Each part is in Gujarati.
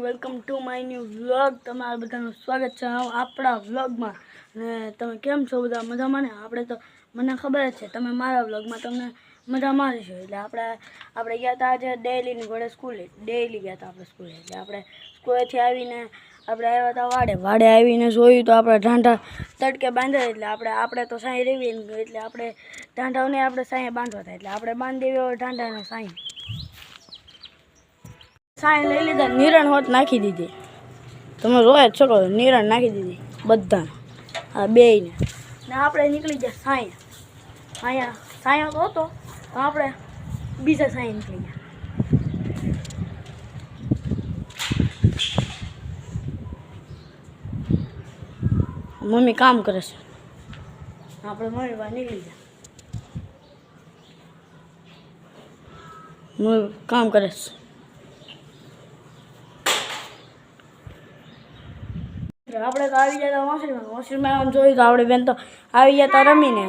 Welcome to my new vlog. તમારા બધાનું સ્વાગત છે આપણા વ્લોગમાં। ને તમે કેમ છો? બધા મજામાં ને? આપણે તો મને ખબર જ છે તમે મારા વ્લોગમાં તમને મજામાં જ છો। એટલે આપણે ગયા હતા આજે ડેઈલીની ઘોડે સ્કૂલે, ડેઈલી ગયા હતા આપણે સ્કૂલે। એટલે આપણે સ્કૂલેથી આવીને આપણે આવ્યા હતા વાડે આવીને જોયું તો આપણે ઢાંઢા તડકે બાંધ્યા। એટલે આપણે તો સાંઈ રેવી, એટલે આપણે ઢાંઢાઓને આપણે સાંઈ બાંધવા હતા, એટલે આપણે બાંધી દેવી ઢાંઢાને સાંઈ લઈ લીધા। નિરણ હોત નાખી દીધી, તમે જોયા જ છો, નિરણ નાખી દીધી બધા આ બેયને। ને આપણે નીકળી ગયા સાંઈ, અહીંયા સાંયો તો હતો તો આપણે બીજા સાંઈ નીકળી ગયા। મમ્મી કામ કરે છે, આપણે મમ્મી બહાર નીકળી ગયા, મમ્મી કામ કરે છે। આપણે તો આવી ગયા હોસ્ટેલમાં જોયું તો આપણે બેન તો આવી ગયા હતા રમીને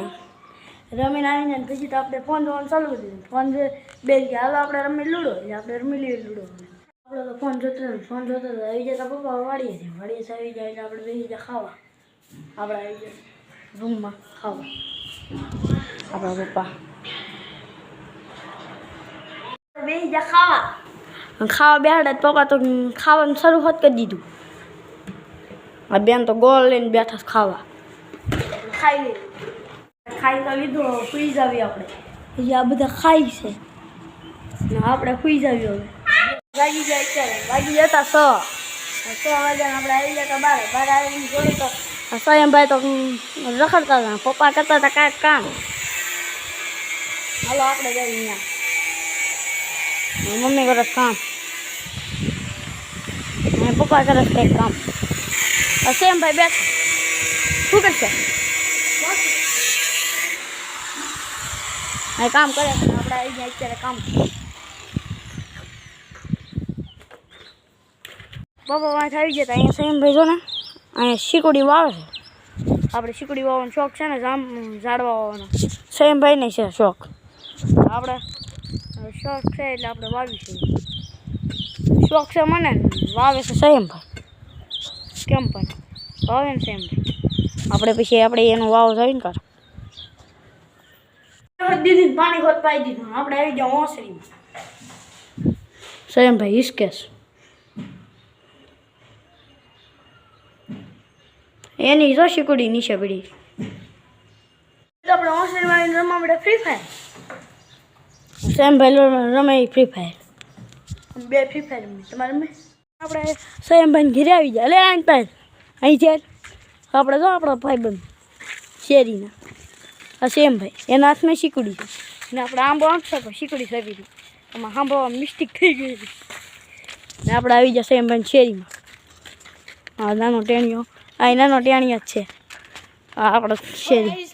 આવીને પછી તો આપણે ફોન જોવાનું ચાલુ કરી દીધું। ફોન બેન કે હાલો આપણે રમી લૂડો, એટલે આપણે રમી લઈએ લૂડો। આપણે તો ફોન જોતા આવી જતા પપ્પા વાડીએ આવી જાય, એટલે આપણે બેસી ગયા ખાવા। આપણે આવી ગયા રૂમમાં ખાવા, આપણા પપ્પા બેસી ગયા ખાવા બેહાડ્યા। પપ્પા તો ખાવાનું શરૂઆત કરી દીધું। આ બેન તો ગોળ લઈને બેઠા ખાવા, ખાઈ તો લીધું, સુઈ જાવી આપણે। પછી આ બધા ખાઈ છે ને આપણે સુઈ જાવી। હવે વાગી જાય અત્યારે, વાગી જતા 6 વાગ્યા આપણે આવી જતા 12 આવીને જોયું તો સ્વયંભાઈ તો રખડતા હતા, પપ્પા કરતા હતા કાંઈક કામ। હાલો આપણે જઈએ અહીંયા, મમ્મી કરે કામ અને પપ્પા કરે કંઈક કામ। સેમ ભાઈ બેસ શું કરશે? કામ કરે, આપણે આવી જાય અત્યારે કામ। પપ્પા વાંચ આવી ગયા હતા અહીંયા સેમ ભાઈ જો ને, અહીંયા શીકુડી વાવે છે। આપણે શીકુડી વાવવાનો શોખ છે ને, ઝાડવા વાવવાનો સેમ ભાઈને છે શોખ। આપણે શોખ છે એટલે આપણે વાવીશું, શોખ છે મને, વાવે છે સેમ ભાઈ। કેમ પણ ભાવે ને સેમ આપણે પછી આપણે એનું વાવ જાય ને કર દીદી પાણી ખોટ પાઈ દીધું। આપણે આવી જાવ ઓસરીમાં, સેમ ભાઈ હિસકેશ એની જો શીકુડી નીચે પડી। આપણે ઓસરીમાં રમવા માટે ફ્રી ફાયર, સેમ ભાઈ રમે ફ્રી ફાયર, બે ફ્રી ફાયર રમી તમારે રમે। આપણે સેમભાઈને ઘેરે આવી જાય, લે આને પાય અહીં છે આપણે જો આપણા ભાઈબંધ શેરીના આ સેમભાઈ, એના હાથમાં શીકુડી છે ને આપણે આંબો આંખશે પણ શીકુડી સવી હતી, એમાં સાંભળવા મિસ્ટેક થઈ ગઈ હતી ને આપણે આવી જાય સેમભાઈ શેરીમાં। હા નાનો ટેણીઓ, આ નાનો ટેણીઓ જ છે આ આપણો શેરી,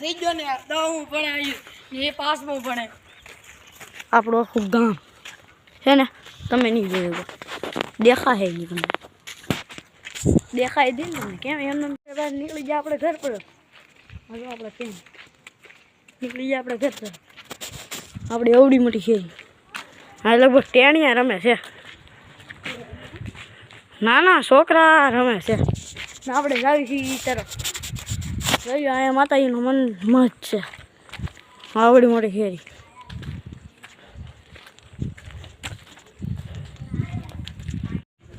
થઈ ગયો ને 10 ભણે એ પાસમાં ભણે આપણું આખું ગામ છે ને। તમે નહીં જોયું, દેખાય નહીં તમને, દેખાય દે ને તમને કેમ એમને નીકળી જાય આપણે ઘર પર। હજુ આપણે કેમ નીકળી જાય આપણે ઘર પર, આપણે એવડી મોટી શેરી, હા લગભગ ટેણિયા રમે છે, નાના છોકરા રમે છે ને આપણે જાવી છીએ એ તરફ જોયું। અહીંયા માતાજીનું મસ્ત છે, આવડી મોટી શેરી।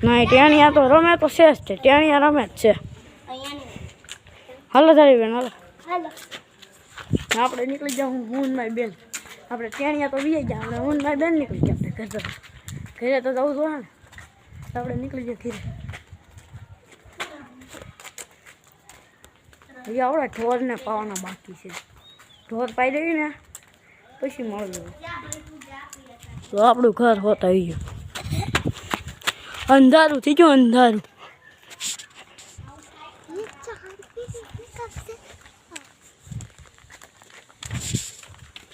ના ટેણિયા તો રમે તો છે જ, ટેણિયા રમે જ છે। હાલો તારી બેન હાલો, આપણે નીકળી જાઉં હું મારી બેન, આપણે ટેણિયા તો વી ગયા, આપણે હું મારી બેન નીકળી ગયા આપણે ઘરે તો જવું જોઈએ ને, આપણે નીકળી જાય ઘરે। હજી આપણે ઢોરને પાવાના બાકી છે, ઢોર પાઈ દેવી ને પછી મળવું તો આપણું ઘર હોત આવી ગયું। અંધારું થઈ ગયું, અંધારું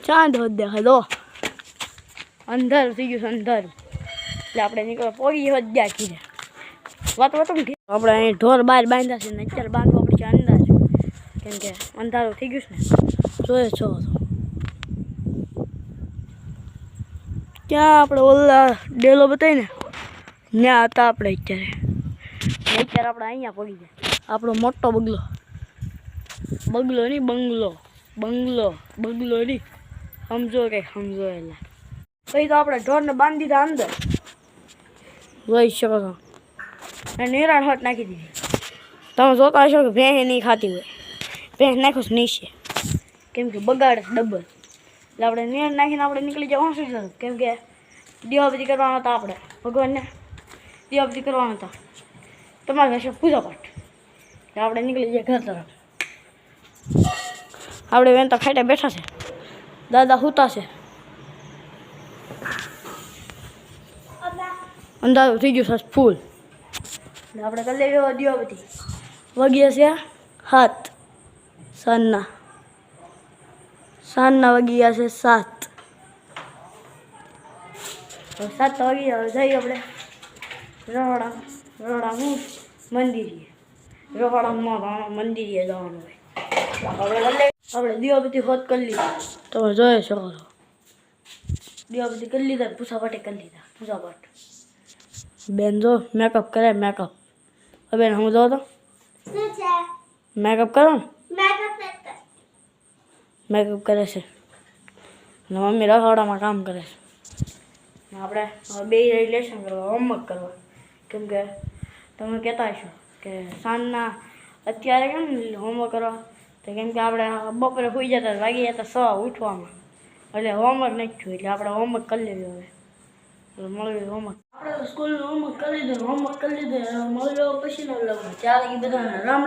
ચાંદ હોત દેખાય દો, અંધારું થઈ ગયું, અંધારું એટલે આપણે નીકળવા પોગી હોત ગયા કીધે વાત આપણે અહીં ઢોર બહાર બાંધ્યા છે ને અત્યારે બાંધવા પડશે અંદાજ, કેમ કે અંધારું થઈ ગયું છે ને, જોયે છો ત્યાં આપણે ઓલા ડેલો બતાવીને ત્યાં હતા આપણે અત્યારે આપણે અહીંયા પડી જાય આપણો મોટો બગલો નહીં બગલો નહીં સમજો એટલે પછી તો આપણે ઢોરને બાંધી દીધા અંદર જોઈ શકો છો અને નિરાણ હટ નાખી દીધી તમે જોતા હશો કે ભેંસ નહીં ખાતી હોય ભેંસ નાખો નીચે કેમ કે બગાડે ડબલ એટલે આપણે નિરાણ નાખીને આપણે નીકળી જાય હોસ્પિટલ કેમ કે દીવાબત્તી કરવાના હતા આપણે ભગવાનને દીવાબત્તી કરવાના હતા તમારે હશે પૂજા પાઠ એટલે આપણે નીકળી જઈએ ઘર તરફ આપણે વેન તો ખાટે બેઠા છે દાદા સૂતા છે અંધારું થઈ ગયું છે ફૂલ એટલે આપણે કરી લેવી દીવાબત્તી વાગ્યા છે 7 સાંજના વાગ્યા છે 7 વાગી જઈએ આપણે રહોડાનું મંદિરે જવાનું હોય આપણે દીવાબત્તી હોત કરી લીધા તમે જોઈ શકો છો દીવાબત્તી કરી લીધા પૂજાપાઠ કરી લીધા પૂજાપાઠ બેન જો મેકઅપ કરે બેન હું જો તો મેકઅપ કરો ને મેકઅપ કરે છે અને મમ્મી રસોડામાં કામ કરે છે આપણે બે લેસન કરવા હોમવર્ક કરવા કેમ કે તમે કહેતા હશો કે સાંજના અત્યારે કેમ હોમવર્ક કરવા તો કેમ કે આપણે બપોરે સૂઈ જતા વાગી જતા 6 ઉઠવામાં એટલે હોમવર્ક નથી થયું એટલે આપણે હોમવર્ક કરી લેવું હવે મળ્યું હોમવર્ક આપણે તો સ્કૂલનું હોમવર્ક કરી લીધું મળ્યો પછી ના લગ્ન ત્યાં લગી બધાને રામ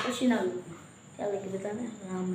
પછી ના લગ્ન ત્યાં લગી બધાને રામ